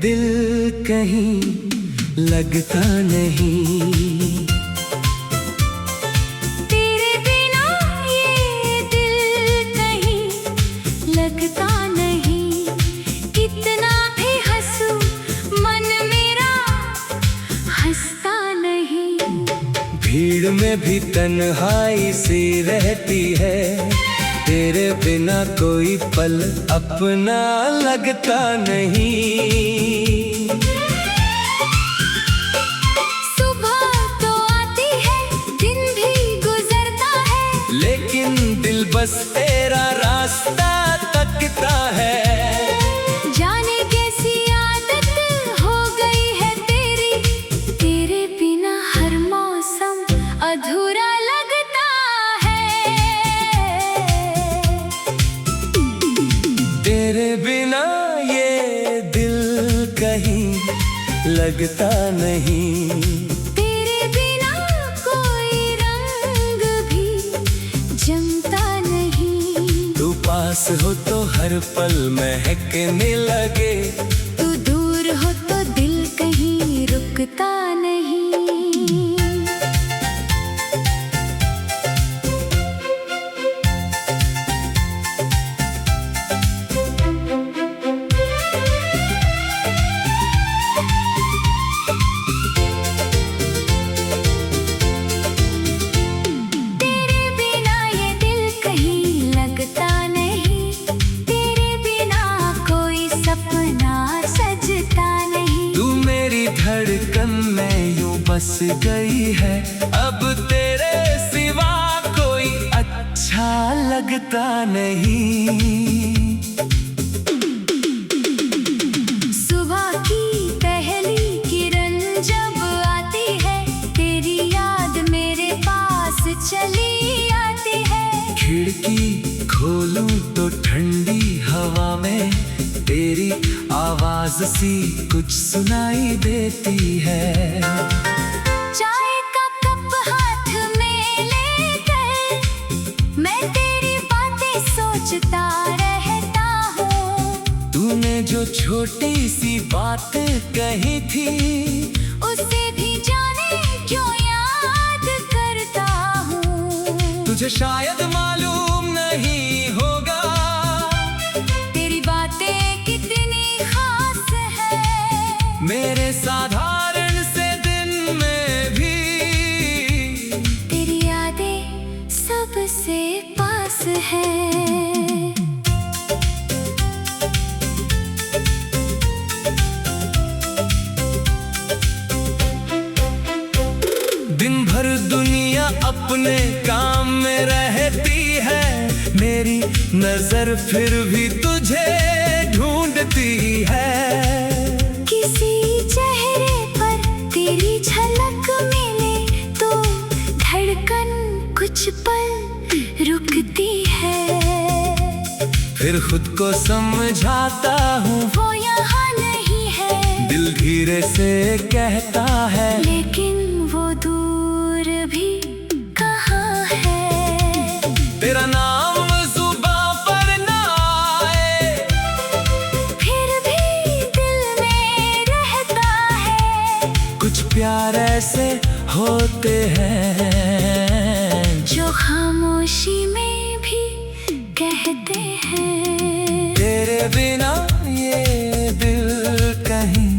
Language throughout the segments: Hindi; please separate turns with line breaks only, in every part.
दिल कहीं लगता नहीं।
तेरे बिना ये दिल कहीं लगता नहीं। कितना भी हंसूं मन मेरा हंसता नहीं।
भीड़ में भी तन्हाई सी रहती है, तेरे बिना कोई पल अपना लगता नहीं।
सुबह तो आती है, दिन भी गुजरता है,
लेकिन दिल बस तेरा रास्ता तकता है।
जाने कैसी आदत हो गई है तेरी, तेरे बिना हर मौसम अधूरा लगता है।
तेरे बिना ये दिल कहीं लगता नहीं।
तेरे बिना कोई रंग भी जमता नहीं।
तू पास हो तो हर पल महकने लगे,
तू दूर हो तो दिल कहीं रुकता नहीं। तेरे बिना ये दिल कहीं लगता नहीं। तेरे बिना कोई सपना सजता नहीं।
तू मेरी धड़कन में यूं बस गई है, अब तेरे सिवा कोई अच्छा लगता नहीं।
सुबह की पहली किरण जब आती है, तेरी याद मेरे पास चली आती है।
खिड़की खोलूं तो ठंडी हवा में तेरी आवाज सी कुछ सुनाई देती है।
चाय का कप हाथ में लेकर मैं तेरी बातें सोचता रहता हूँ।
तूने जो छोटी सी बात कही थी,
उसे भी जाने क्यों याद करता हूँ।
तुझे शायद मालूम नहीं होगा,
तेरी बातें कितनी खास है।
मेरे साधारण से दिन में भी
तेरी यादें सबसे पास है।
दिन भर दुनिया अपने काम में रहती है, मेरी नजर फिर भी तुझे ढूंढती है।
किसी चेहरे पर तेरी झलक मिले तो धड़कन कुछ पल रुकती है।
फिर खुद को समझाता हूँ
वो यहाँ नहीं है,
दिल धीरे से कहता है,
लेकिन वो दूर भी कहाँ है।
तेरा नाम जुबां पर ना आए,
फिर भी दिल में रहता है।
कुछ प्यार ऐसे होते हैं
जो खामोशी में भी कहते हैं।
तेरे बिना ये दिल कहीं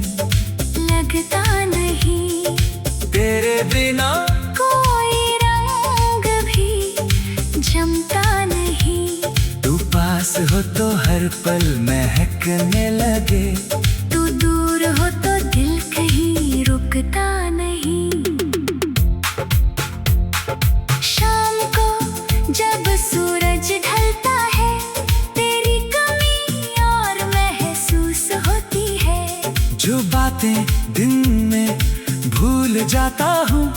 लगता नहीं।
तेरे बिना
कोई रंग भी जमता नहीं।
तू पास हो तो हर पल महकने लगे,
तू दूर हो तो दिल कहीं रुकता नहीं। शाम को जब सूरज ढलता है, तेरी कमी और महसूस होती है।
जो बातें दिन में भूल जाता हूँ,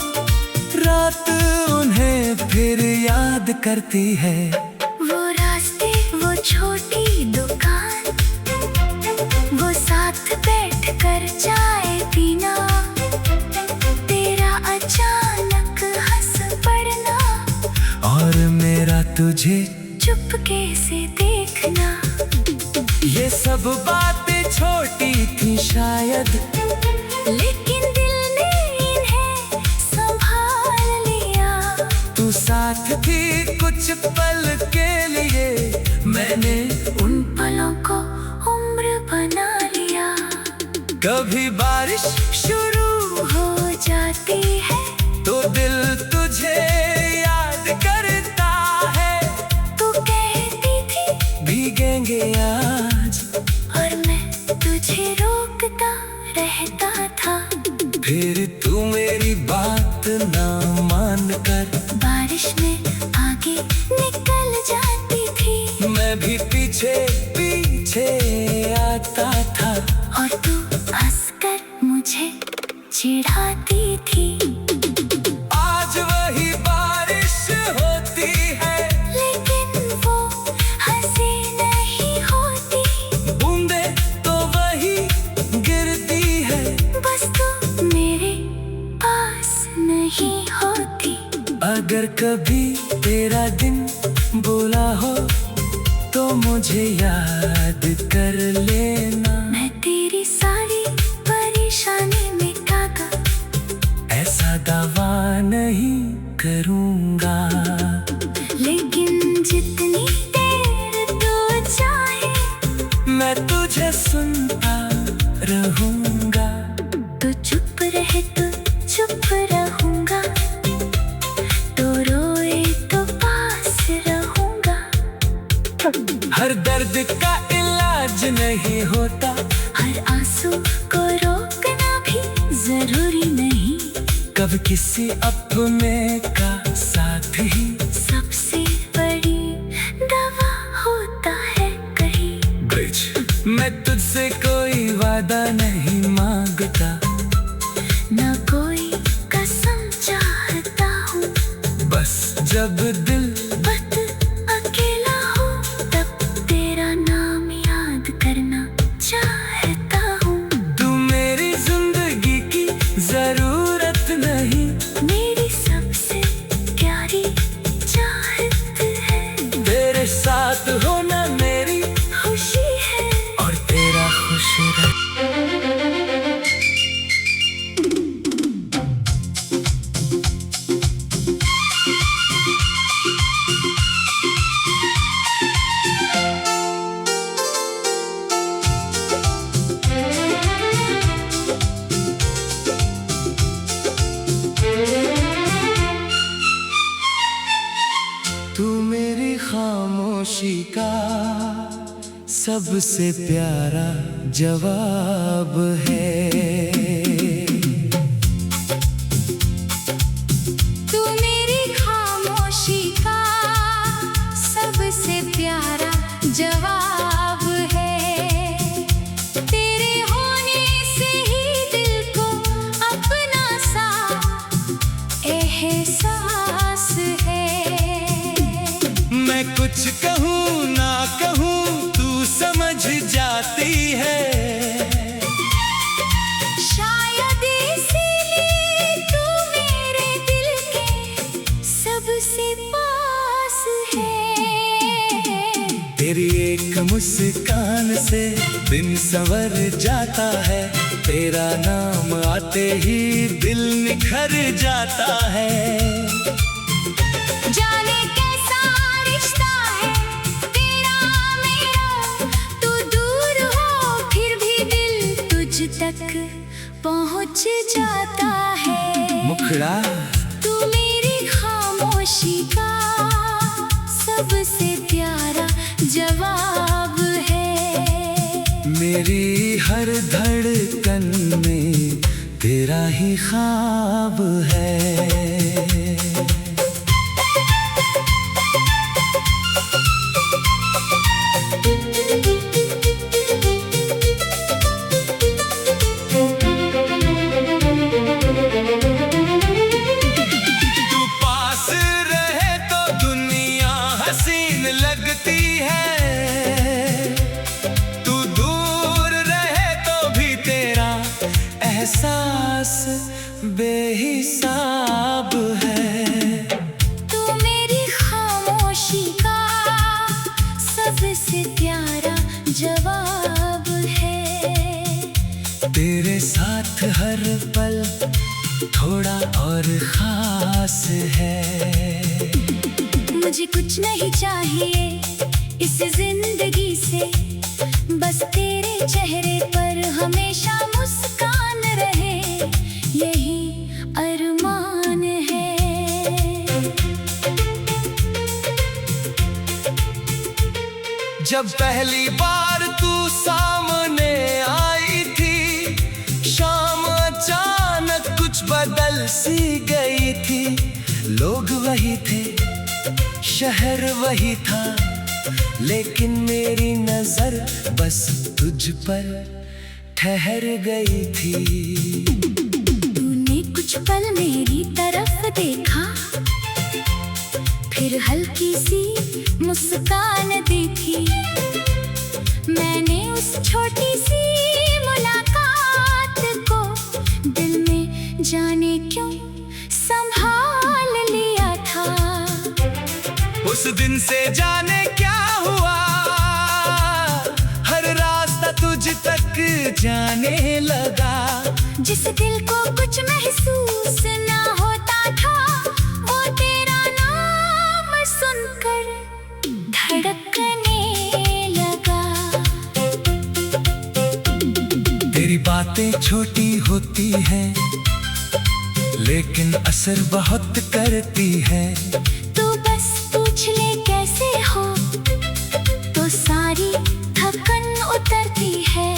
रात उन्हें फिर याद करती है।
वो रास्ते, वो छोटी दुकान, वो साथ बैठकर चाय पीना, तेरा अचानक हंस पड़ना
और मेरा तुझे
चुपके से देखना।
ये सब बातें छोटी थी शायद, कभी बारिश
शुरू हो जाती है
तो दिल तुझे याद करता है।
तू कहती थी
भीगेंगे आज,
और मैं तुझे रोकता रहता था।
फिर तू मेरी बात ना मान कर
बारिश में आगे निकल जाती थी।
मैं भी पीछे पीछे आता था,
और तू हंसकर मुझे चिढ़ाती थी।
आज वही बारिश होती है,
लेकिन वो हंसी नहीं होती।
बूंदे तो वही गिरती है,
बस तू मेरे पास नहीं होती।
अगर कभी तेरा दिन बुरा हो तो मुझे याद कर लेना।
मैं तेरी सारी परेशानी मिटागा,
ऐसा दावा नहीं करूँगा,
लेकिन जितनी देर तू चाहे
मैं तुझे सुनता रहूँगा।
तो चुप रहे तो चुप रहूँगा, तो रोए तो पास रहूँगा।
हर दर्द का इलाज नहीं होता,
हर आंसू को रोकना भी जरूरी नहीं।
कब किसी अपने का साथ ही
सबसे बड़ी दवा होता है कहीं।
ब्रिज। मैं तुझसे कोई वादा नहीं मांगता,
ना कोई कसम चाहता हूँ।
बस जब दिल
वक्त अकेला हो तब तेरा नाम याद करना चाहता हूँ।
तू मेरी जिंदगी की जरूरत नहीं,
मेरी सबसे प्यारी चाहत है।
तेरे साथ होना मेरी
खुशी है,
और तेरा खुश रह। तू मेरी खामोशी का सबसे प्यारा जवाब है।
तू मेरी खामोशी का सबसे प्यारा जवाब है। तेरे होने से ही दिल को अपना सा एहसास है।
मैं कुछ कहूँ ना कहूँ तू समझ जाती है,
शायद इसीलिए तू मेरे दिल के सबसे पास है।
तेरी एक मुस्कान से दिन संवर जाता है, तेरा नाम आते ही दिल निखर जाता है।
जाने कैसा रिश्ता है तेरा मेरा, तू दूर हो फिर भी दिल तुझ तक पहुंच जाता है।
मुखड़ा
तू मेरी खामोशी का सबसे प्यारा जवाब है।
मेरी हर धड़कन में तेरा ही ख्वाब है। तू पास रहे तो दुनिया हसीन लगती है, तू दूर रहे तो भी तेरा एहसास बेहिसाब है।
तू मेरी खामोशी का सबसे प्यारा जवाब है।
तेरे साथ हर पल थोड़ा और खास है।
मुझे कुछ नहीं चाहिए इस जिंदगी से, बस तेरे चेहरे पर हमेशा मुस्कुराहट
जब पहली बार तू सामने आई थी, शाम अचानक कुछ बदल सी गई थी। लोग वही थे, शहर वही था, लेकिन मेरी नजर बस तुझ पर ठहर गई थी।
तूने कुछ पल मेरी तरफ देखा, फिर हल्की सी मुस्कान दी थी। मैंने उस छोटी सी मुलाकात को दिल में जाने क्यों संभाल लिया था।
उस दिन से जाने क्या हुआ, हर रास्ता तुझ तक जाने लगा।
जिस दिल को कुछ महसूस ना होता था, वो तेरा नाम सुनकर धड़कने लगा।
तेरी बातें छोटी होती हैं, लेकिन असर बहुत करती है।
तू बस पूछ ले कैसे हो, तो सारी थकन उतरती है।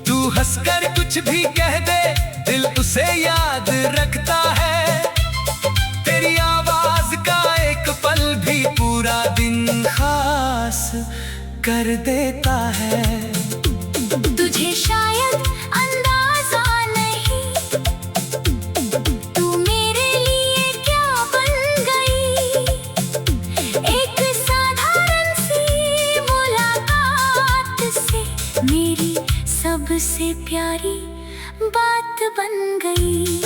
तू हंसकर कुछ भी कह दे, दिल उसे याद रखता है। तेरी आवाज का एक पल भी पूरा दिन खास कर देता है।
तुझे शायद अंदाजा नहीं, तू मेरे लिए क्या बन गई। एक साधारण सी मुलाकात से मेरी सबसे प्यारी बात बन गई।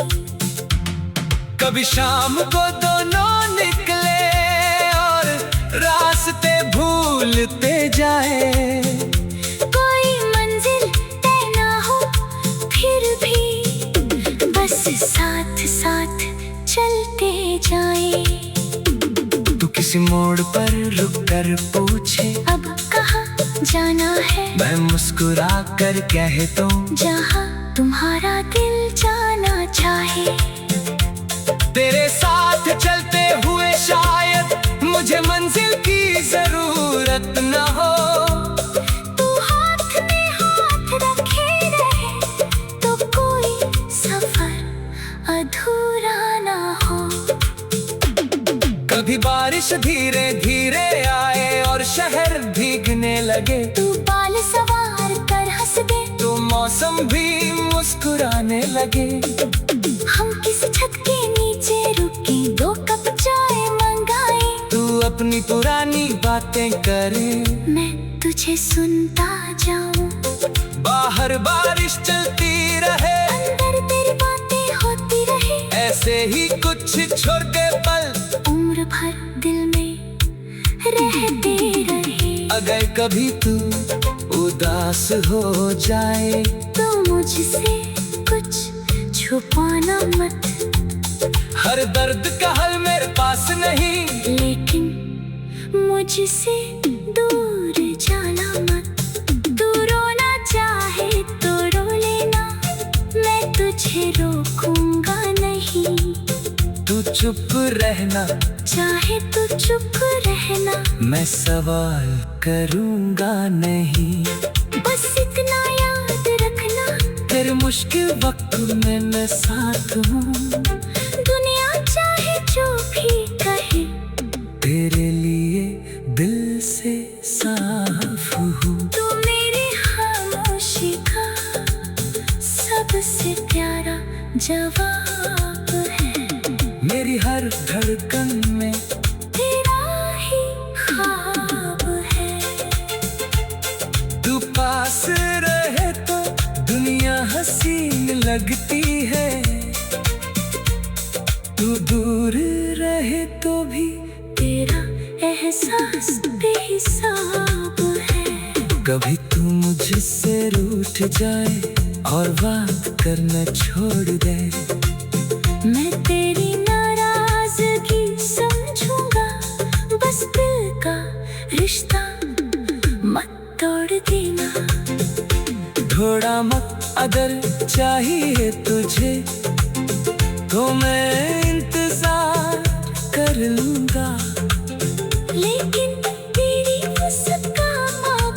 कभी शाम को दोनों निकले और रास्ते भूलते जाए।
कोई मंजिल तय ना हो, फिर भी बस साथ साथ चलते जाए।
तू किसी मोड़ पर रुक कर पूछे,
अब कहाँ जाना है।
मैं मुस्कुरा कर कह दूं,
जहाँ तुम्हारा दिल जाना चाहे।
तेरे साथ चलते हुए शायद मुझे मंजिल की जरूरत न हो।
तू हाथ में हाथ रखे रहे, तो कोई सफर अधूरा ना हो।
कभी बारिश धीरे धीरे आए और शहर भीगने लगे।
तू बाल सवार कर हंस दे,
तो मौसम भी मुस्कुराने लगे।
हम किसी छत के नीचे रुके, 2 कप चाय मंगाए।
तू अपनी पुरानी बातें करे,
मैं तुझे सुनता जाऊं।
बाहर बारिश चलती रहे,
अंदर तेरी बातें होती रहे।
ऐसे ही कुछ छोटे पल
उम्र भर दिल में रहते रहे।
अगर कभी तू उदास हो जाए,
तो मुझसे कुछ छुपाना मत।
हर दर्द का हल मेरे पास नहीं,
लेकिन मुझसे दूर जाना मत। तू रोना चाहे तो रो लेना, मैं तुझे रोकूंगा नहीं।
तू चुप रहना
चाहे तो चुप रहना,
मैं सवाल करूंगा नहीं।
बस इतना याद रखना,
तेरे मुश्किल वक्त में मैं साथ हूँ।
दुनिया चाहे जो भी कहे,
तेरे लिए दिल से साफ हूँ।
तू मेरी खामोशी का सबसे प्यारा जवाब है।
मेरी हर धड़कन में
तेरा ही ख्वाब है।
तू पास रहे तो दुनिया हसीन लगती है। तू दूर रहे तो भी
तेरा एहसास बेहिसाब है।
कभी तू मुझसे रूठ जाए और बात करना छोड़ दे,
मैं तेरी नाराजगी समझूंगा। बस दिल का रिश्ता मत तोड़ देना।
थोड़ा मत अगर चाहिए तुझे, तो मैं इंतजार कर लूंगा।
लेकिन तेरी मुस्कान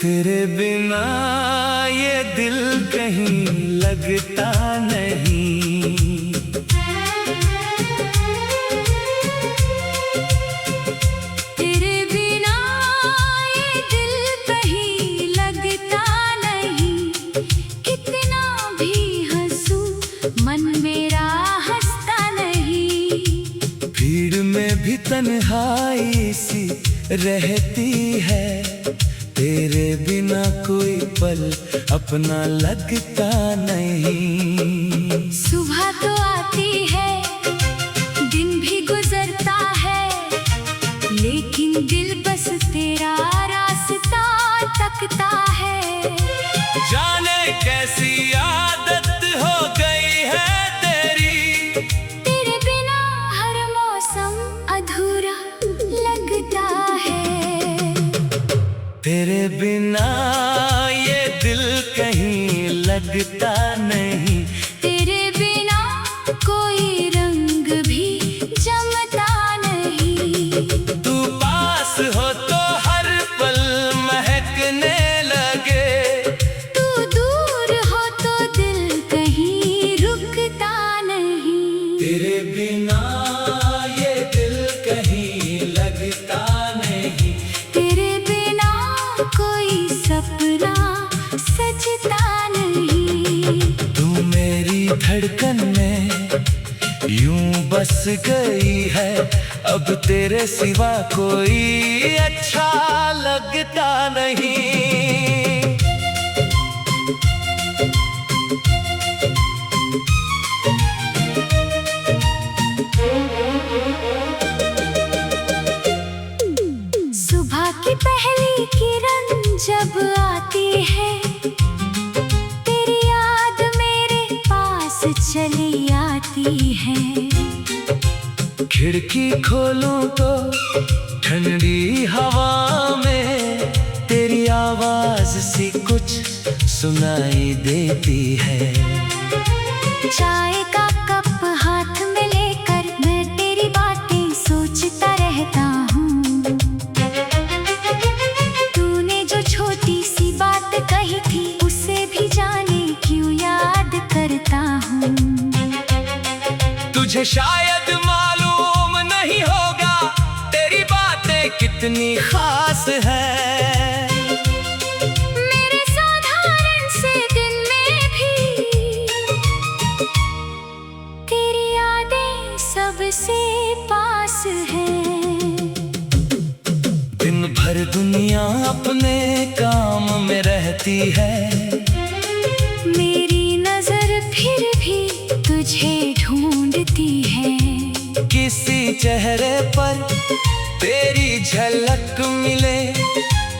तेरे बिना ये दिल कहीं लगता नहीं।
तेरे बिना ये दिल कहीं लगता नहीं। कितना भी हंसूं मन मेरा हंसता नहीं।
भीड़ में भी तन्हाई सी रहती है, तेरे बिना कोई पल अपना लगता नहीं।
सुबह तो आती है, दिन भी गुजरता है, लेकिन दिल बस तेरा रास्ता तकता है।
जाने कैसी आदत हो गई है तेरी,
तेरे बिना हर मौसम अधूरा लगता है।
तेरे बिना ये दिल कहीं लगता नहीं।
तेरे बिना कोई रंग भी जमता नहीं।
तू पास हो तो हर पल महकने लगे,
तू दूर हो तो दिल कहीं रुकता नहीं।
तेरे बिना ये दिल कहीं लगता नहीं।
तेरे बिना कोई सपना सजता नहीं।
तू मेरी धड़कन में यूं बस गई है, अब तेरे सिवा कोई अच्छा लगता नहीं।
सुबह की पहली किरण जब आती है, तेरी याद मेरे पास चली आती है।
खिड़की खोलूं तो ठंडी हवा में तेरी आवाज सी कुछ सुनाई देती है।
चाय का कप हाथ में लेकर मैं तेरी बातें सोचता रहता हूँ। तूने जो छोटी सी बात कही थी, उसे भी जाने क्यों याद करता हूँ।
तुझे शायद मालूम नहीं होगा तेरी बातें कितनी खास है।
मेरे साधारण से दिन में भी तेरी यादें सबसे पास हैं।
दिन भर दुनिया अपने काम में रहती है,
मेरी नजर फिर भी तुझे ढूंढती है।
किसी चेहरे पर तेरी झलक मिले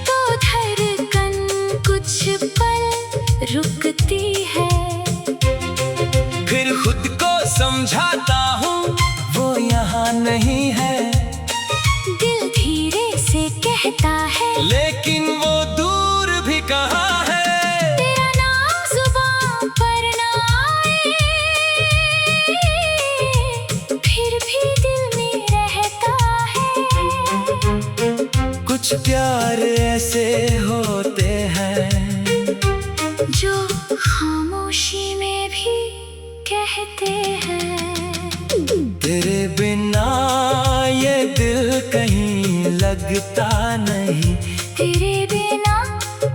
तो धड़कन कुछ पल रुकती है।
फिर खुद को समझाता हूँ वो यहाँ नहीं है।
दिल धीरे से कहता है,
लेकिन वो दूर भी कहाँ है।
तेरा नाम जुबां पर ना आए, फिर भी दिल में रहता है।
कुछ प्यार ऐसे होते हैं
जो खामोशी में भी कहते हैं।
तेरे बिना ये दिल कहीं लगता नहीं।
तेरे बिना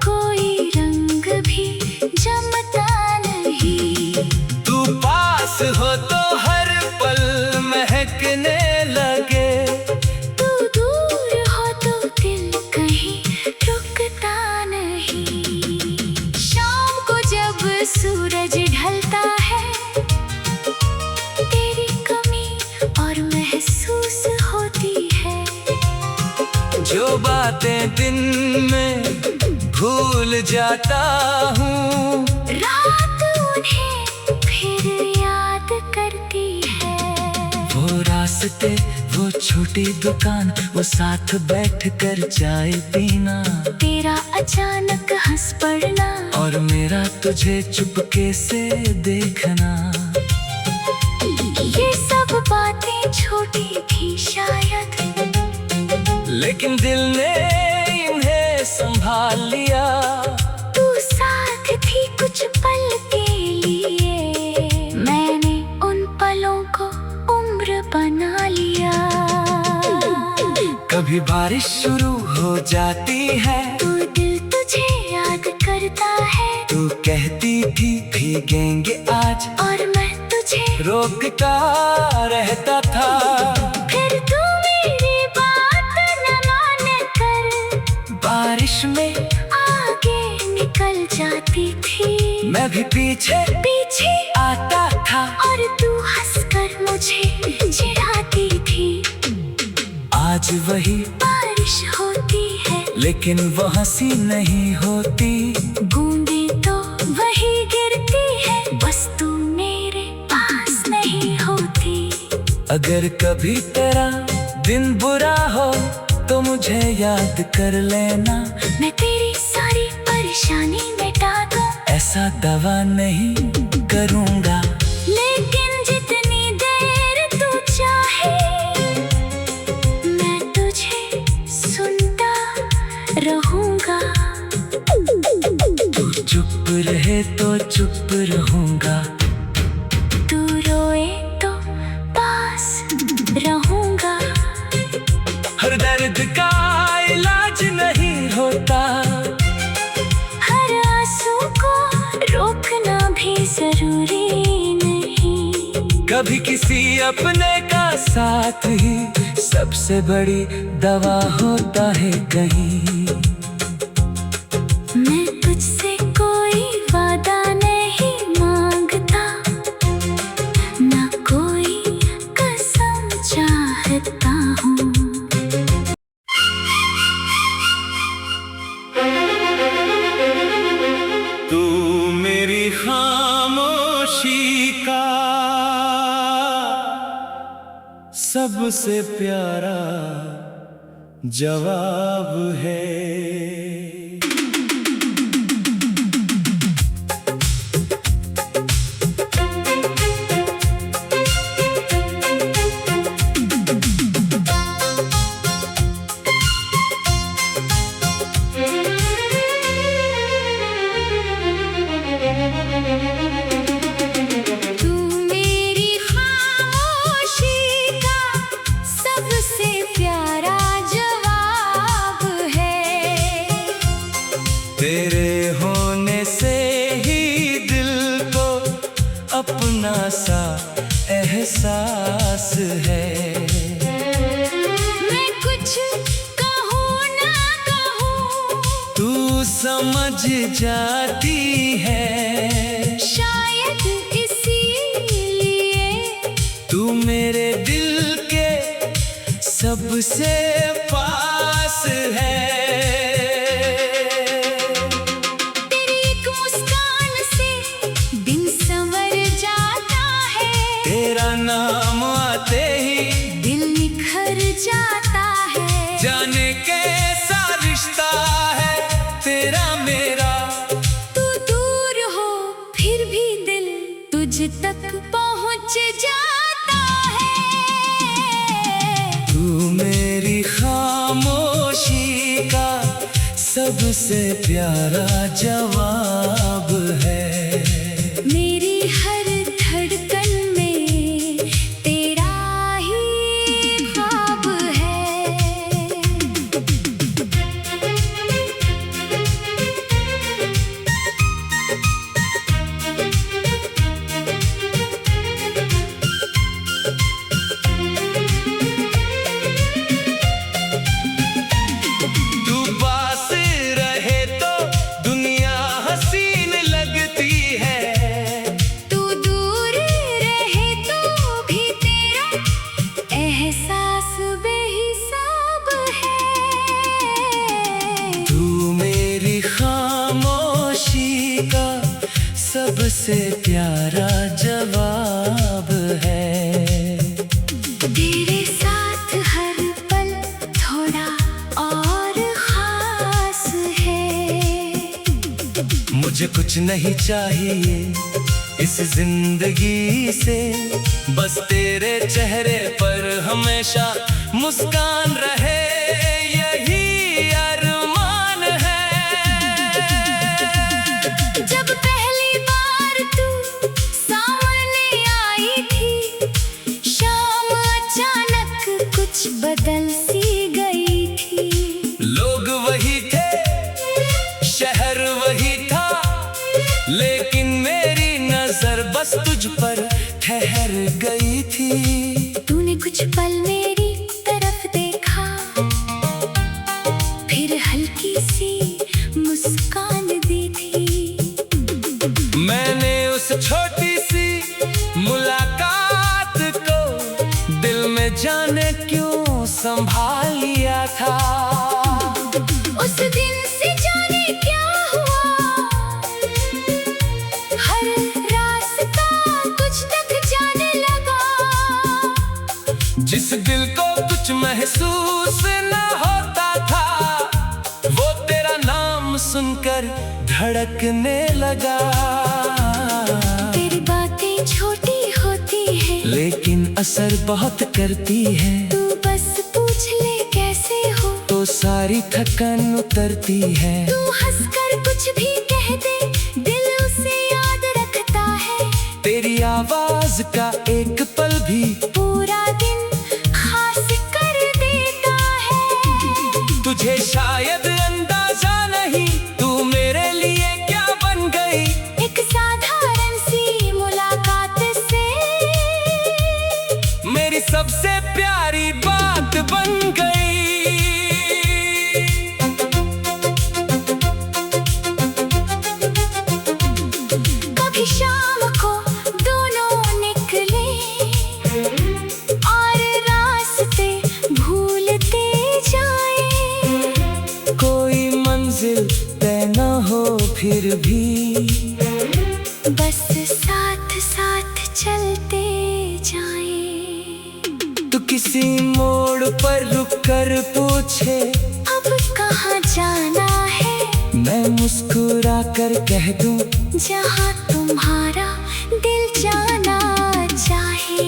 कोई रंग भी जमता नहीं।
तू पास हो तो हर पल महकने लगे,
तू दूर हो तो दिल कहीं रुकता नहीं। शाम को जब सूरज ढलता है, तेरी कमी और महसूस होती है।
जो बातें दिन में भूल जाता हूँ,
रात
रास्ते, वो छोटी दुकान, वो साथ बैठ कर चाय पीना,
तेरा अचानक हंस पड़ना,
और मेरा तुझे चुपके से देखना।
ये सब बातें छोटी थी शायद,
लेकिन दिल ने इन्हें संभाल लिया।
तू साथ थी कुछ पल के लिए, मैंने उन पलों को उम्र बना लिया।
कभी बारिश शुरू हो जाती है,
तू दिल तुझे याद करता है,
तू कहती थी भीगेंगे आज,
और मैं तुझे
रोकता रहता था।
फिर तू मेरी बात न मान कर
बारिश में
आगे निकल जाती थी,
मैं भी पीछे
पीछे
आता था,
और तू हंसकर मुझे चिढ़ाती थी।
आज वही
बारिश होती है,
लेकिन वो हंसी नहीं होती।
बूंदें तो वही गिरती है, बस तू मेरे पास नहीं होती।
अगर कभी तेरा दिन बुरा हो तो मुझे याद कर लेना,
मैं तेरी सारी परेशानी मिटा दूं,
ऐसा दावा नहीं करूँगा।
लेकिन जितनी देर तू चाहे मैं तुझे सुनता रहूंगा।
तू चुप रहे तो चुप रहूँगा,
तू रोए तो पास रहूंगा।
हर दर्द का इलाज नहीं होता,
हर आंसू को रोकना भी जरूरी नहीं।
कभी किसी अपने का साथ ही सबसे बड़ी दवा होता है कहीं।
मैं तुझसे कोई वादा नहीं मांगता, ना कोई कसम चाहता हूँ।
तू मेरी खामोशी का सबसे प्यारा जवाब है।
तू मेरी खामोशी का सबसे प्यारा जवाब है।
तेरे होने से ही दिल को अपना सा एहसास है।
मैं कुछ कहूँ ना कहूँ,
तू समझ जाती है,
शायद इसीलिए
तू मेरे दिल के सबसे पास है।
तेरी एक मुस्कान से दिन संवर जाता है,
तेरा नाम आते ही
दिल निखर जाता है।
जाने कैसा रिश्ता है तेरा मेरा।
तू दूर हो फिर भी दिल तुझ तक पहुँच जाता है।
तू मेरी खामोशी का सबसे प्यारा जवाब है।
मेरी हर धड़कन में तेरा ही ख्वाब है।
तू पास रहे तो दुनिया हसीन लगती है,
तू दूर रहे तो भी तेरा एहसास बेहिसाब है।
तू मेरी खामोशी का सबसे प्यारा जवाब है।
तेरे
कुछ नहीं चाहिए इस जिंदगी से, बस तेरे चेहरे पर हमेशा मुस्कान रहे, यही अरमान है।
जब पहली बार तू सामने आई थी, शाम अचानक कुछ बदल सी गई थी।
लोग वही थे, शहर वही था, लेकिन मेरी नजर बस तुझ पर ठहर गई थी।
तूने कुछ पल मेरी तरफ देखा, फिर हल्की सी मुस्कान दी थी।
मैंने उस छोटी सी मुलाकात को दिल में जाने क्यों संभाल लिया था।
उस दिन से जाने क्या हुआ, हर रास्ता तुझ तक जाने लगा।
जिस दिल को कुछ महसूस न होता था, वो तेरा नाम सुनकर धड़कने लगा।
तेरी बातें छोटी होती है,
लेकिन असर बहुत करती है।
तू बस पूछ ले कैसे हो,
तो सारी थकान उतरती है।
तू हंसकर कुछ भी कह दे, दिल उसे याद रखता है।
तेरी आवाज का एक पल भी
पूरा दिन खास कर देता है।
तुझे शायद अंदाजा नहीं, तू मेरे लिए क्या बन गई।
एक साधारण सी मुलाकात से
मेरी सबसे प्यारी बात बन गई।
कभी शाम को दोनों निकले और रास्ते भूलते जाए।
कोई मंजिल तय न हो फिर भी,
बस साथ साथ चलते जाए।
तू किसी मोड़ पर रुक कर पूछे
अब कहाँ जाना है,
मैं मुस्कुरा कर कह दूं
जहाँ तुम्हारा दिल जाना चाहे।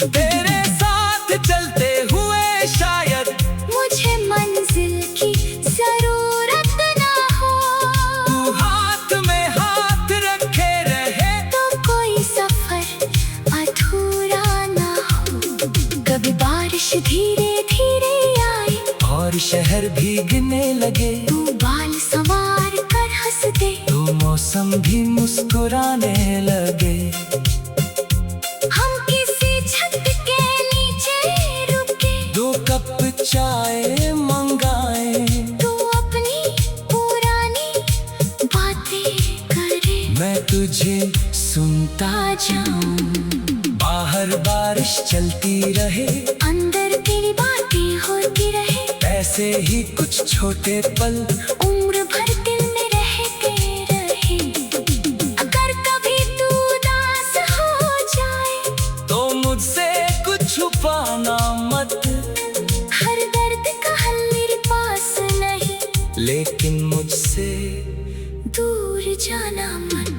तेरे साथ चलते हुए शायद
मुझे मंजिल की जरूरत ना हो,
तू हाथ में हाथ रखे रहे,
तो कोई सफर अधूरा ना हो। कभी बारिश धीरे धीरे आई
और शहर भीगने लगे।
तू बाल संवार कर हंस दे,
तो मौसम भी मुस्कुराने लगे।
हम किसी छत के नीचे रुके,
2 कप चाय मंगाए,
तू अपनी पुरानी बातें करे,
मैं तुझे सुनता जाऊं। बाहर बारिश चलती रहे,
अंदर तेरी बातें होती रहे।
ऐसे ही कुछ छोटे पल
उम्र भर दिल में रहते रहे। अगर कभी तू उदास हो जाए,
तो मुझसे कुछ छुपाना मत।
हर दर्द का हल मेरे पास नहीं,
लेकिन मुझसे
दूर जाना मत।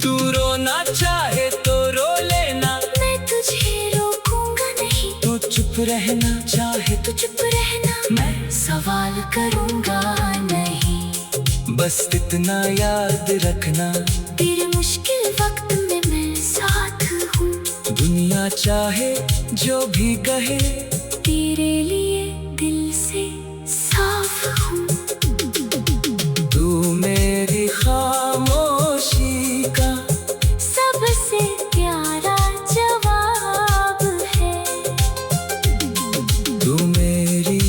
तू रोना चाहे तो रो लेना,
मैं तुझे रोकूंगा नहीं।
तू चुप रहना चाहे
तू चुप रहना, मैं सवाल करूंगा नहीं।
बस इतना याद रखना,
तेरे मुश्किल वक्त में मैं साथ हूँ।
दुनिया चाहे जो भी कहे,
तेरे लिए दिल से साफ हूँ।
तू मेरी खामोशी का
सबसे प्यारा जवाब है।
तू मेरी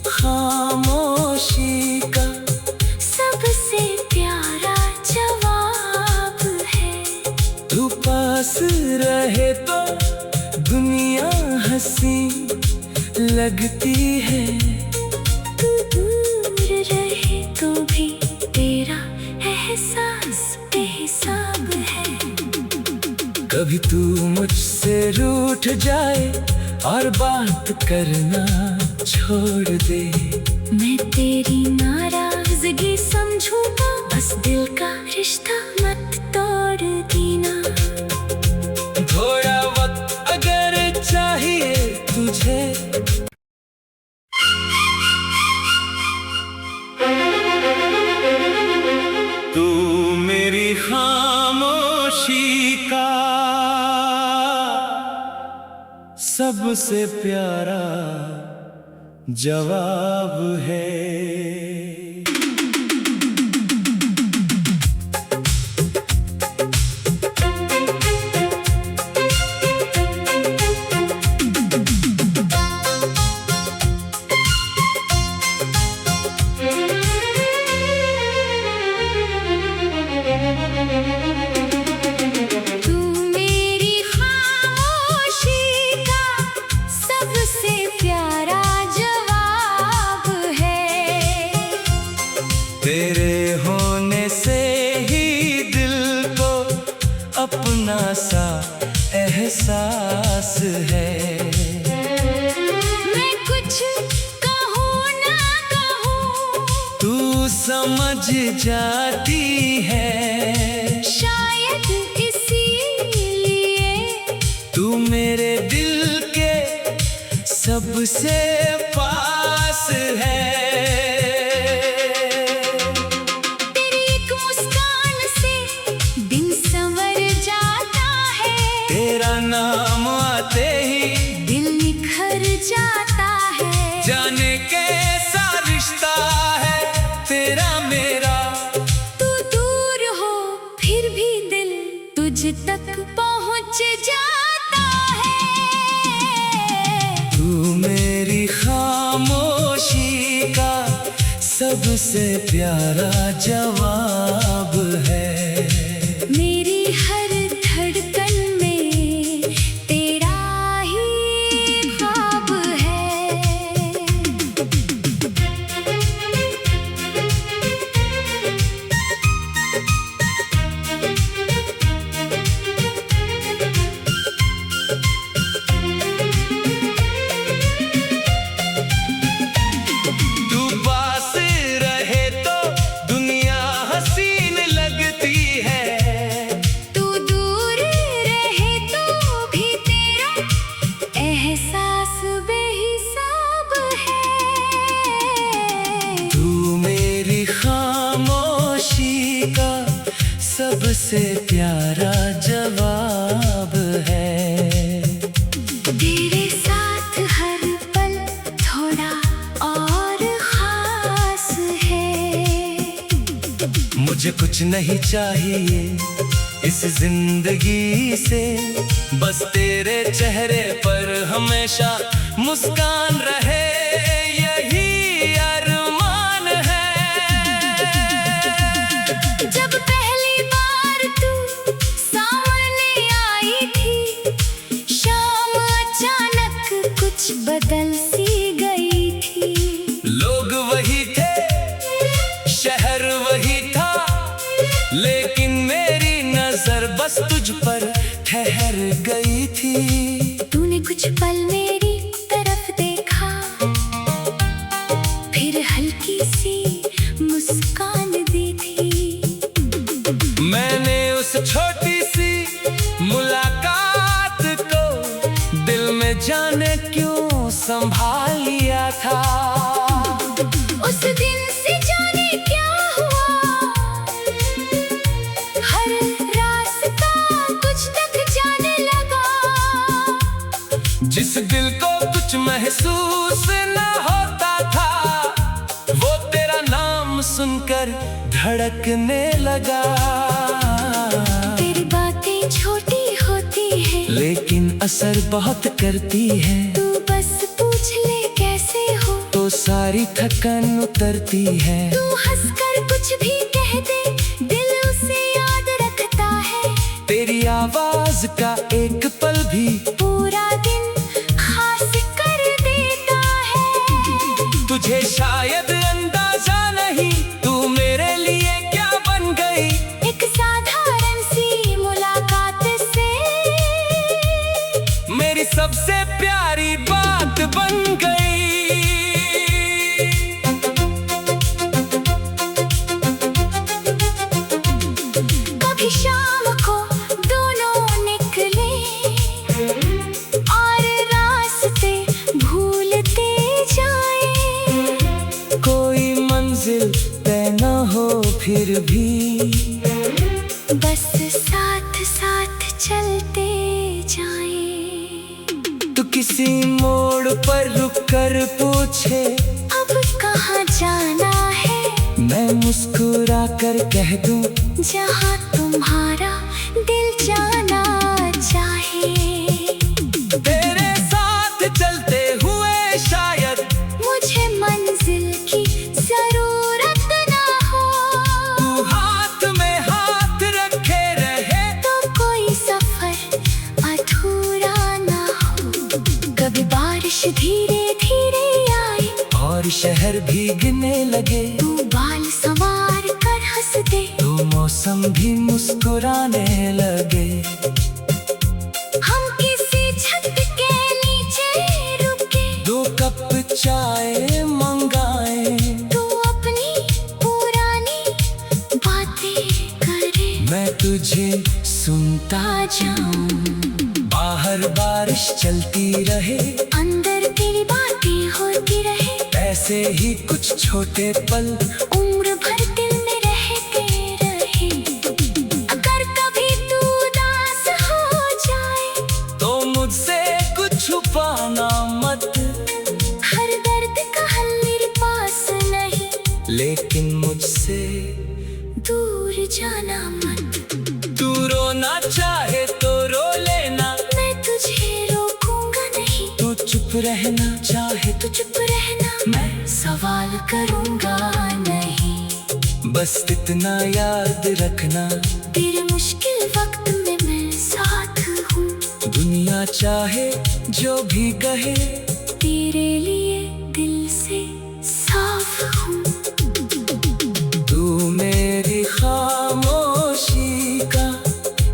खामोशी का
सबसे प्यारा जवाब है।
तू पास रहे तो दुनिया हंसी लगती है।
तू दूर रहे तो भी तेरा एहसास बेहिसाब है।
कभी तू मुझसे रूठ जाए और बात करना छोड़ दे,
मैं तेरी नाराजगी समझूंगा, बस इस दिल का रिश्ता मत तोड़ देना।
थोड़ा वक्त अगर चाहिए तुझे, तू मेरी खामोशी का सबसे प्यारा जवाब है।
तू मेरी खामोशी का सबसे प्यारा जवाब है।
तेरे होने से ही दिल को अपना सा एहसास है।
मैं कुछ कहूँ ना कहूँ,
तू समझ जाती है।
शायद इसीलिए
तू मेरे दिल के सबसे पास है।
तेरी एक मुस्कान से दिन संवर जाता है।
तेरा नाम आते ही
दिल निखर जाता है।
जाने कैसा रिश्ता है तेरा मेरा।
तू दूर हो फिर भी दिल तुझ तक पहुँच जाता है।
तू मेरी खामोशी का सबसे प्यारा जवाब है।
मेरी हर धड़कन में तेरा ही ख्वाब है।
तू पास रहे तो दुनिया हसीन लगती है।
तू दूर रहे तो भी तेरा एहसास बेहिसाब है।
तू मेरी खामोशी का सबसे प्यारा जवाब है।
तेरे साथ हर पल थोड़ा और खास है।
मुझे कुछ नहीं चाहिए इस जिंदगी से, बस तेरे चेहरे पर हमेशा मुस्कान रहे, यही अरमान है।
जब पहली बार तू सामने आई थी, शाम अचानक कुछ बदल सी गई थी।
लोग वही थे, शहर वही था, लेकिन मेरी नजर बस तुझ पर ठहर गई थी।
तूने कुछ पल मेरी तरफ देखा, फिर हल्की सी मुस्कान दी थी।
मैंने उस छोटी सी मुलाकात को दिल में जाने क्यों संभाल लिया था।
उस दिन से जाने क्या हुआ, हर रास्ता कुछ तक जाने लगा।
जिस दिल को कुछ महसूस न होता था, वो तेरा नाम सुनकर धड़कने लगा।
तेरी बातें छोटी होती हैं,
लेकिन असर बहुत करती है।
तू बस पूछ ले कैसे हो,
तो सारी थकन उतरती है।
तू हंसकर कुछ भी कह दे, दिल उसे याद रखता है।
तेरी आवाज का एक पल भी
पूरा दिन खास कर देता है।
तुझे शायद अंदाजा नहीं, तू मेरे लिए क्या बन गई।
एक साधारण सी मुलाकात से
मेरी सबसे प्यारी बात बन गई। भी
बस साथ साथ चलते जाएं।
तो किसी मोड़ पर रुक कर पूछे
अब कहाँ जाना है,
मैं मुस्कुरा कर कह दूं
जहाँ तुम्हारा दिल जाना चाहे।
तेरे साथ चलते हुए शायद
मुझे मंजिल की जरूरत ना हो,
तू हाथ में हाथ रखे रहे
तो कोई सफर अधूरा ना हो। कभी बारिश धीरे धीरे आए
और शहर भीगने लगे,
तू बाल संवार कर हंस दे,
तो मौसम भी मुस्कुराने लगे।
हम किसी छत के नीचे रुके,
2 कप चाय मंगाए,
तू अपनी पुरानी बातें करे,
मैं तुझे सुनता
जाऊं।
बाहर बारिश चलती रहे,
अंदर तेरी बातें होती रहे,
ऐसे ही कुछ छोटे पल
उम्र भर दिल में रहते रहे। अगर कभी तू उदास हो जाए,
तो मुझसे कुछ छुपाना मत,
हर दर्द का हल मेरे पास नहीं,
लेकिन मुझसे
दूर जाना मत।
तू रोना चाहे तो रो लेना,
मैं तुझे रोकूंगा नहीं,
तू चुप रहना चाहे
तू चुप रहना, मैं सवाल करूंगा नहीं।
बस इतना याद रखना,
तेरे मुश्किल वक्त में मैं साथ हूँ,
दुनिया चाहे जो भी कहे,
तेरे लिए दिल से साफ हूँ।
तू मेरी खामोशी का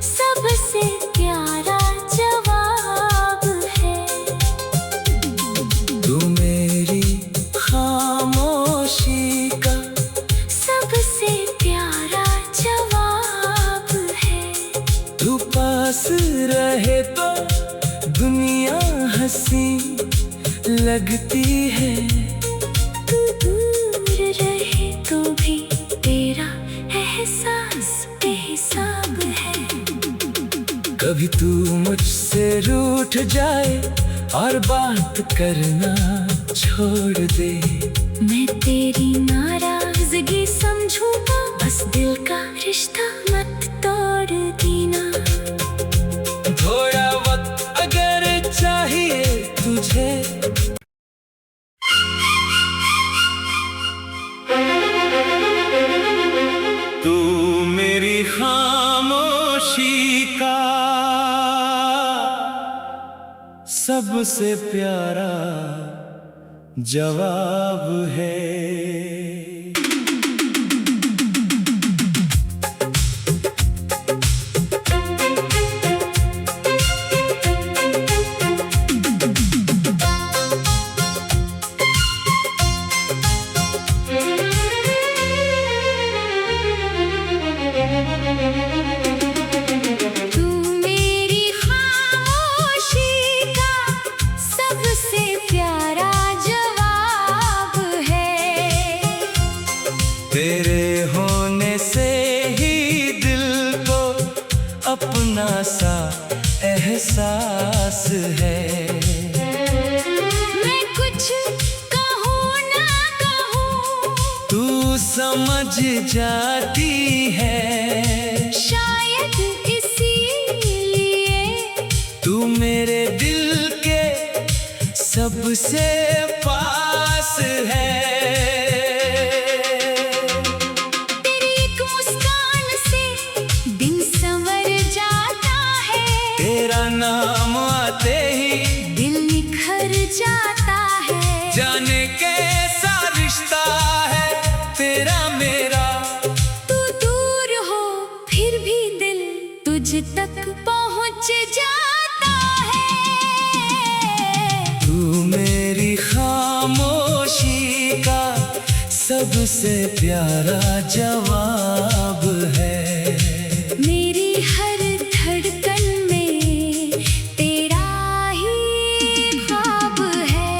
सबसे प्यारा जवाब है,
तू मेरी खामोशी का
सबसे प्यारा जवाब है।
तू पास रहे तो दुनिया हंसी लगती है,
तू दूर रहे तो भी तेरा एहसास बेहिसाब है।
कभी तू मुझसे रूठ जाए और बात करना छोड़ दे,
मैं तेरी नाराजगी समझूंगा, बस दिल का रिश्ता मत तोड़ देना।
थोड़ा वक्त अगर चाहिए तुझे, तू मेरी खामोशी का सबसे प्यारा जवाब है।
तू मेरी खामोशी का सबसे प्यारा जवाब है,
तेरे होने से ही दिल को अपना सा एहसास है।
मैं कुछ कहूँ ना कहूँ,
तू समझ जाती है,
शायद इसीलिए
तू मेरे दिल के सबसे पास है।
तेरी एक मुस्कान से दिन संवर जाता है,
तेरा नाम आते ही
दिल निखर जाता है।
जाने कैसा रिश्ता है तेरा मेरा,
तू दूर हो फिर भी दिल तुझ तक पहुँच जाता है।
तू मेरी खामोशी का सबसे प्यारा जवाब है।
मेरी हर धड़कन में तेरा ही ख्वाब है।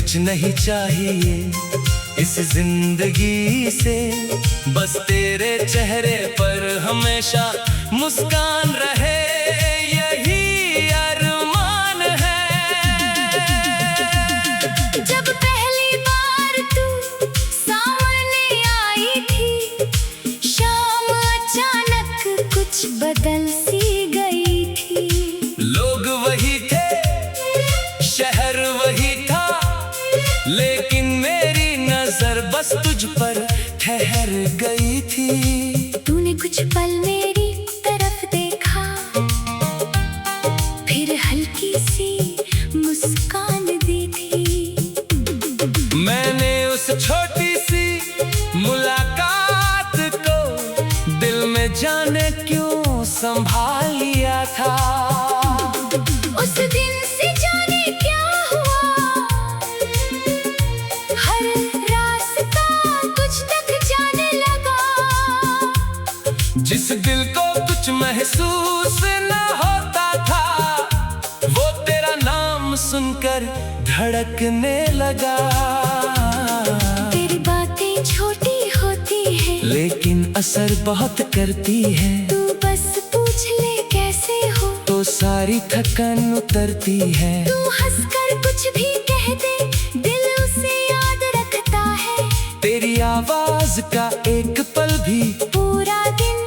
कुछ नहीं चाहिए इस जिंदगी से, बस तेरे चेहरे पर हमेशा मुस्कान रहे, यही अरमान है।
जब पहली बार तू सामने आई थी, शाम अचानक कुछ बदल सी गई थी।
लोग वही थे, शहर वही था, लेकिन मेरी नजर बस तुझ पर ठहर गई थी।
तूने कुछ पल मेरी तरफ देखा, फिर हल्की सी मुस्कान दी थी।
मैंने उस छोटी सी मुलाकात को दिल में जाने क्यों संभाल लिया था।
उस दिन से जाने क्या हुआ, हर रास्ता कुछ तक जाने लगा।
जिस दिल को कुछ महसूस न होता था, वो तेरा नाम सुनकर धड़कने लगा।
तेरी बातें छोटी होती है,
लेकिन असर बहुत करती है।
तू बस पूछ ले कैसे हो,
तो सारी थकान उतरती है।
तू हंसकर कुछ भी कह दे, दिल उसे याद रखता है।
तेरी आवाज का एक पल भी
पूरा दिन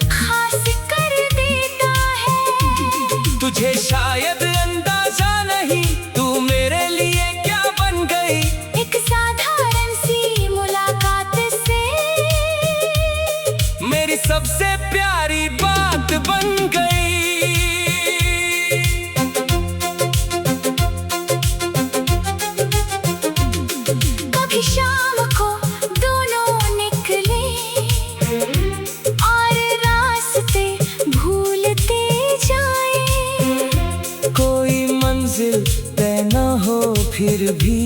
खास कर देता है।
तुझे शायद अंदाजा नहीं, तू मेरे लिए क्या बन गई।
एक साधारण सी मुलाकात से
मेरी सबसे प्यारी बात बन गई।
कभी शाम को दोनों निकले और रास्ते भूलते जाए।
कोई मंजिल तय न हो फिर भी,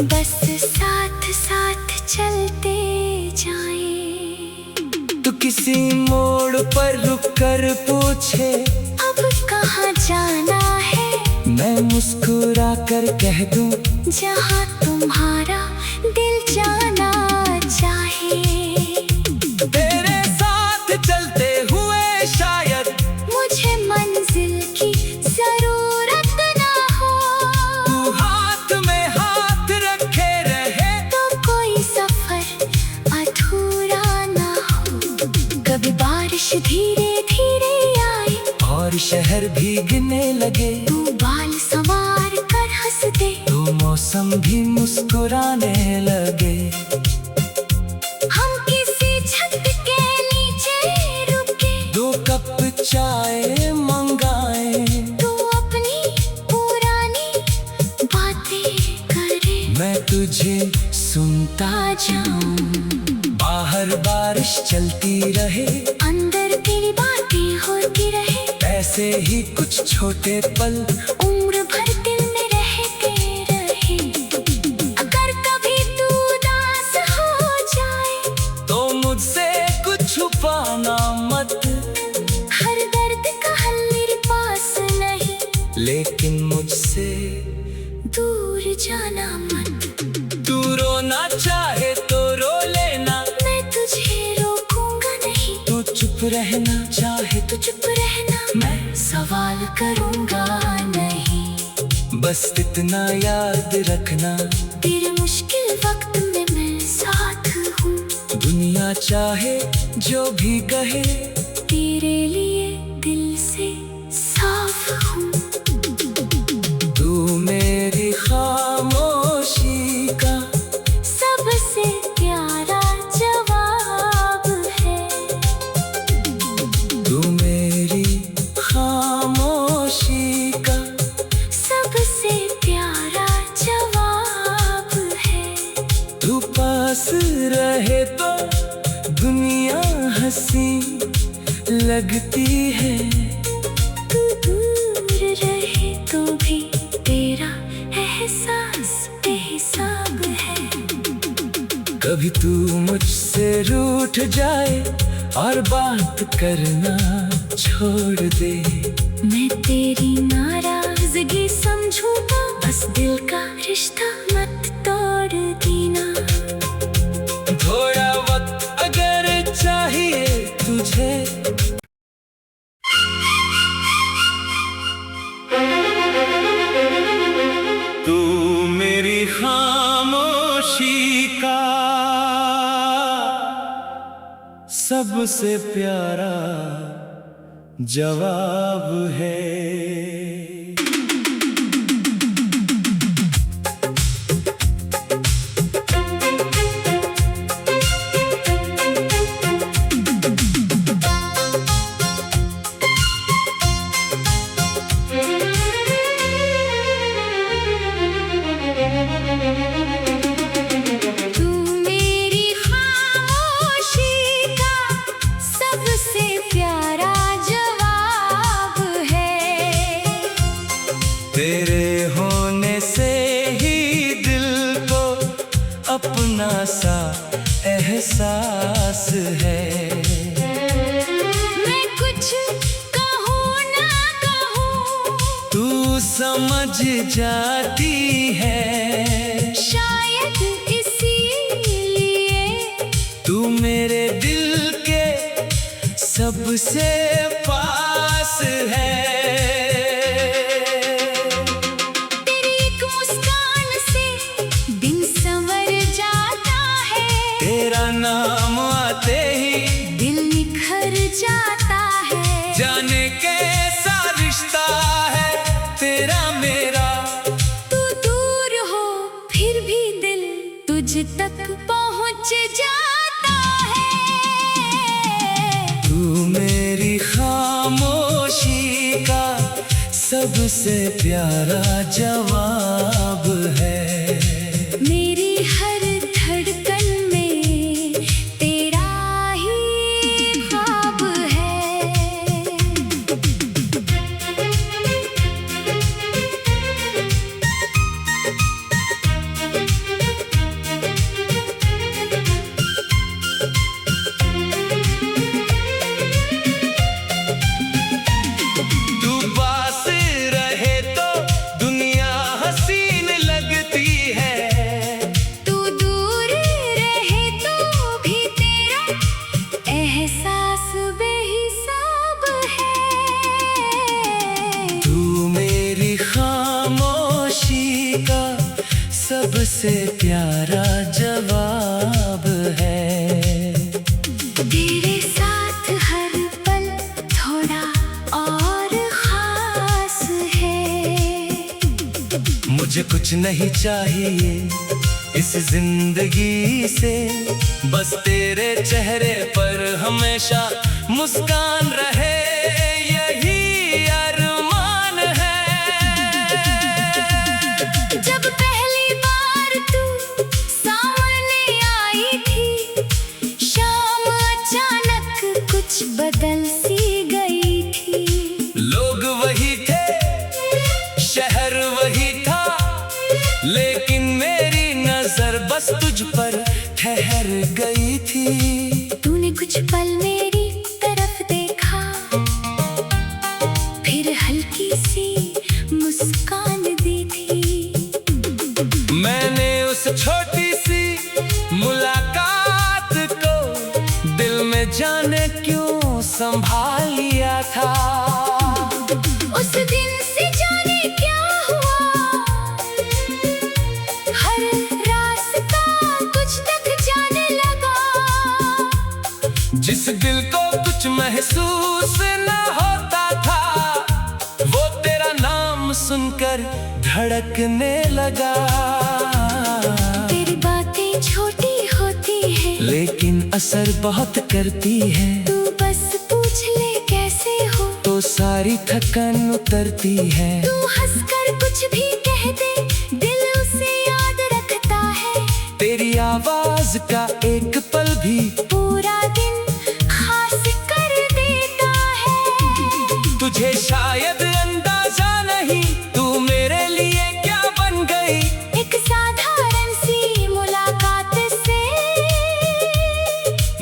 बस साथ साथ चलते जाए।
तू किसी मोड़ पर रुक कर पूछे
अब कहाँ जाना है,
मैं मुस्कुरा कर कह दूं
जहाँ तुम्हारा दिल जाना चाहे।
तेरे साथ चलते हुए शायद
मुझे मंजिल की जरूरत ना हो,
तू हाथ में हाथ रखे रहे,
तो कोई सफर अधूरा ना हो। कभी बारिश धीरे धीरे आई
और शहर भीगने लगे।
तू बाल संवार कर हंस दे,
तो मौसम भी मुस्कुराने लगे।
हम किसी छत के नीचे रुके,
2 कप चाय मंगाए,
तू अपनी पुरानी बातें करे,
मैं तुझे सुनता
जाऊं।
बाहर बारिश चलती रहे,
अंदर तेरी बातें होती रहे।
ऐसे ही कुछ छोटे पल
उम्र भर दिल में रहते रहे। अगर कभी तू उदास हो जाए,
तो मुझसे कुछ छुपाना मत।
हर दर्द का हल मेरे पास नहीं,
लेकिन मुझसे
दूर जाना मत।
तू रोना चाहे तो रो लेना,
मैं तुझे रोकूंगा नहीं।
तू चुप रहना चाहे
तू चुप रहना,
मैं
सवाल करूंगा नहीं।
बस इतना याद रखना,
तेरे मुश्किल वक्त में मैं साथ हूँ।
दुनिया चाहे जो भी कहे,
तेरे लिए दिल से साफ हूँ।
तू मेरी खामोशी का
सबसे प्यारा जवाब है।
तू मेरी खामोशी का
सबसे प्यारा जवाब है।
तू पास रहे तो दुनिया हंसी लगती है,
तू दूर रहे तो भी तेरा एहसास बेहिसाब है।
कभी तू मुझसे रूठ जाए और बात करना छोड़ दे,
मैं तेरी नाराजगी समझूंगा बस दिल का रिश्ता मत तोड़ देना।
थोड़ा वक्त अगर चाहिए तुझे, तू मेरी खामोशी का सबसे प्यारा जवाब है।
तू मेरी खामोशी का सबसे प्यारा जवाब है।
तेरे होने से ही दिल को अपना सा एहसास है।
मैं कुछ कहूँ ना कहूँ,
तू समझ जाती है।
शायद इसीलिए
तू मेरे दिल के सबसे पास है।
तेरी एक मुस्कान से दिन संवर जाता है।
तेरा नाम आते ही
दिल निखर जाता है।
जाने कैसा रिश्ता है तेरा मेरा।
तू दूर हो फिर भी दिल तुझ तक पहुँच जाता है।
तू मेरी खामोशी का सबसे प्यारा जवाब है।
मेरी हर धड़कन में तेरा ही ख्वाब है।
तू पास रहे तो दुनिया हसीन लगती है।
तू दूर रहे तो भी तेरा एहसास बेहिसाब है।
तू मेरी खामोशी का सबसे प्यारा जवाब है।
तेरे साथ हर पल थोड़ा और खास है।
मुझे कुछ नहीं चाहिए इस जिंदगी से, बस तेरे चेहरे पर हमेशा मुस्कान रहे, यही अरमान है।
जब पहली बार तू सामने आई थी, शाम अचानक कुछ बदल सी गई थी।
लोग वही थे, शहर वही था, लेकिन मेरी नजर बस तुझ पर ठहर गई थी।
तूने कुछ पल मेरी तरफ देखा, फिर हल्की सी मुस्कान दी थी।
मैंने उस छोटी सी मुलाकात को दिल में जाने क्यों संभाल लिया था।
उस दिन से जाने क्या हुआ, हर रास्ता तुझ तक जाने लगा।
जिस दिल को कुछ महसूस न होता था, वो तेरा नाम सुनकर धड़कने लगा।
तेरी बातें छोटी होती हैं,
लेकिन असर बहुत करती है।
तू बस पूछ ले कैसे हो,
तो सारी थकान उतरती है।
तू हंसकर कुछ भी कह दे, दिल उसे याद रखता है।
तेरी आवाज का एक पल भी
पूरा दिन खास कर देता है।
तुझे शायद अंदाजा नहीं, तू मेरे लिए क्या बन गई।
एक साधारण सी मुलाकात से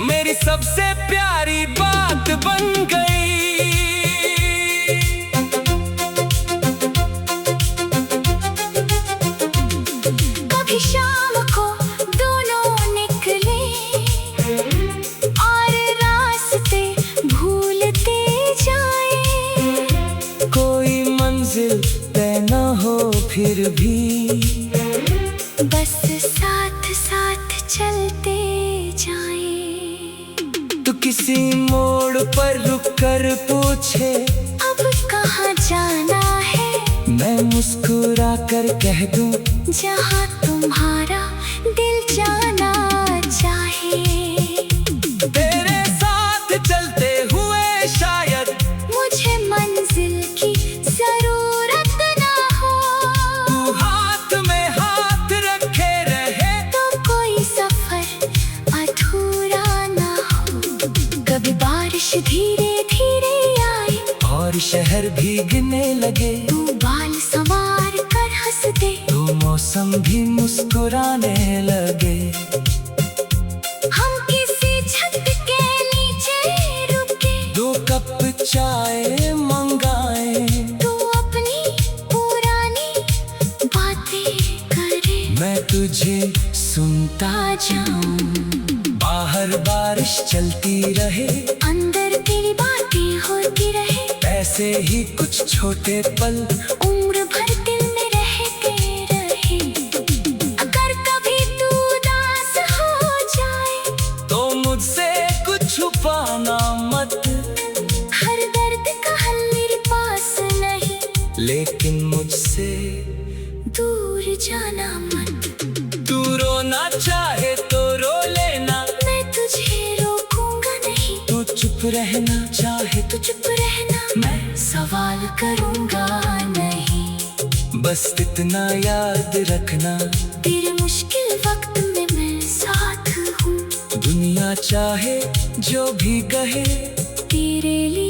मेरी सबसे प्यारी बात बन गई। भी
बस साथ साथ चलते जाएं।
तो किसी मोड़ पर रुक कर पूछे
अब कहाँ जाना है,
मैं मुस्कुरा कर कह दूं
जहाँ तुम्हारा दिल जाना चाहे।
तेरे साथ चलते हुए शायद
मुझे मंजिल की जरूरत ना हो,
तू हाथ में हाथ रखे रहे
तो कोई सफर अधूरा ना हो। कभी बारिश धीरे धीरे आए
और शहर भीगने लगे,
तू बाल संवार कर हंस दे,
तो मौसम भी मुस्कुराने लगे।
हम किसी छत के नीचे रुके,
2 कप चाय मंगाए,
तू अपनी पुरानी बातें करे,
मैं तुझे सुनता
जाऊं।
बाहर बारिश चलती रहे,
अंदर तेरी बातें होती रहे,
ऐसे ही कुछ छोटे पल
उम्र भर दिल में रहते रहे। अगर कभी तू उदास हो जाए,
तो मुझसे कुछ छुपाना मत,
हर दर्द का हल मेरे पास नहीं,
लेकिन मुझसे
दूर जाना मत।
तू रोना चाहे तो रो लेना,
मैं तुझे रोकूंगा नहीं,
तू चुप रहना चाहे
तू चुप रहना, मैं सवाल करूंगा नहीं।
बस इतना याद रखना,
तेरे मुश्किल वक्त में मैं साथ हूँ,
दुनिया चाहे जो भी कहे,
तेरे लिए